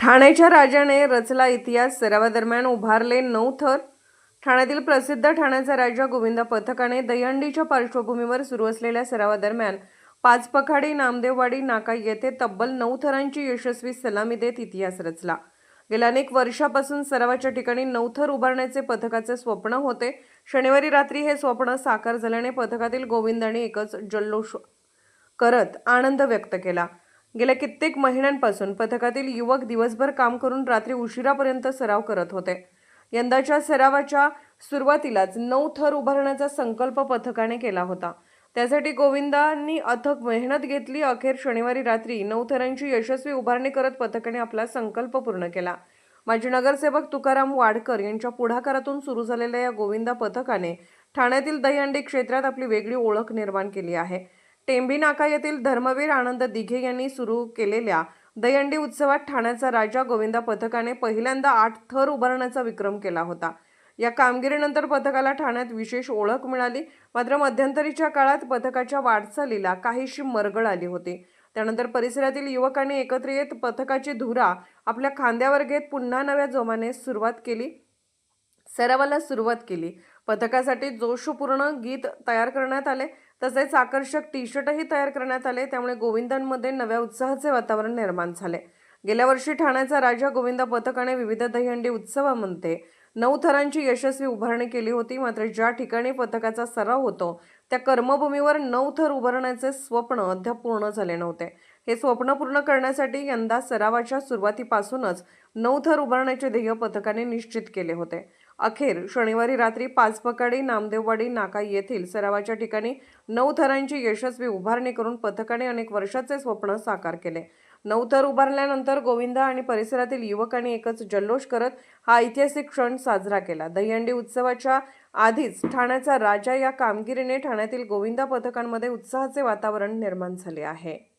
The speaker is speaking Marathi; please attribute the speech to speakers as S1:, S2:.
S1: ठाण्याच्या राजाने रचला इतिहास, सरावादरम्यान उभारले 9 थर। ठाण्यातील प्रसिद्ध ठाण्याचा राजा गोविंदा पथकाने दहीहंडीच्या पार्श्वभूमीवर सुरू असलेल्या सरावादरम्यान पाचपखाडी नामदेववाडी नाका येथे तब्बल 9 थरांची यशस्वी सलामी देत इतिहास रचला। गेल्या अनेक वर्षापासून सरावाच्या ठिकाणी 9 थर उभारण्याचे पथकाचे स्वप्न होते। शनिवारी रात्री हे स्वप्न साकार झाल्याने पथकातील गोविंदांनी एकच जल्लोष करत आनंद व्यक्त केला। गेल्या कित्येक महिन्यांपासून पथकातील युवक दिवसभर काम करून रात्री उशिरापर्यंत सराव करत होते। यंदाच्या सरावाच्या सुरुवातीलाच 9 थर उभारण्याचा संकल्प पथकाने केला होता। त्यासाठी गोविंदांनी अथक मेहनत घेतली। अखेर शनिवारी रात्री 9 थरांची यशस्वी उभारणी करत पथकाने आपला संकल्प पूर्ण केला। माजी नगरसेवक तुकाराम वाडकर यांच्या पुढाकारातून सुरू झालेल्या या गोविंदा पथकाने ठाण्यातील दहीहंडी क्षेत्रात आपली वेगळी ओळख निर्माण केली आहे। टेंभी नाका येथील धर्मवीर आनंद दिघे यांनी सुरू केलेल्या दहीहंडी उत्सवात ठाण्याचा राजा गोविंदा पथकाने पहिल्यांदा 8 थर उभारण्याचा विक्रम केला होता। या कामगिरीनंतर पथकाला ठाण्यात विशेष ओळख मिळाली। मात्र मध्यंतरीच्या काळात पथकाच्या वाटचालीला काहीशी मरगळ आली होती। त्यानंतर परिसरातील युवकांनी एकत्र येत पथकाची धुरा आपल्या खांद्यावर घेत पुन्हा नव्या जोमाने सरावाला सुरुवात केली। पथकासाठी जोशपूर्ण गीत तयार करण्यात आले, तसेच आकर्षक टी-शर्टही तयार करण्यात आले। त्यामुळे गोविंदांमध्ये नव्या उत्साहाचे वातावरण निर्माण झाले। गेल्या वर्षी ठाण्याचा राजा गोविंदा पथकाने विविध दहीहंडी उत्सवामध्ये 9 थरांची यशस्वी उभारणी केली होती। मात्र ज्या ठिकाणी पथकाचा सराव होतो त्या कर्मभूमीवर 9 थर उभारण्याचे स्वप्न अद्याप पूर्ण झाले नव्हते। हे स्वप्न पूर्ण करण्यासाठी यंदा सरावाच्या सुरुवातीपासूनच 9 थर उभारण्याचे ध्येय पथकाने निश्चित केले होते। अखेर शनिवारी रात्री पाचपखाडी नामदेववाडी नाका येथील सरावाच्या ठिकाणी 9 थरांची यशस्वी उभारणी करून पथकाने अनेक वर्षाचे स्वप्न साकार केले। 9 थर उभारल्यानंतर गोविंदा आणि परिसरातील युवकांनी एकच जल्लोष करत हा ऐतिहासिक क्षण साजरा केला। दहीहंडी उत्सवाच्या आधीच ठाण्याचा राजा या कामगिरीने ठाण्यातील गोविंदा पथकांमध्ये उत्साहाचे वातावरण निर्माण झाले आहे।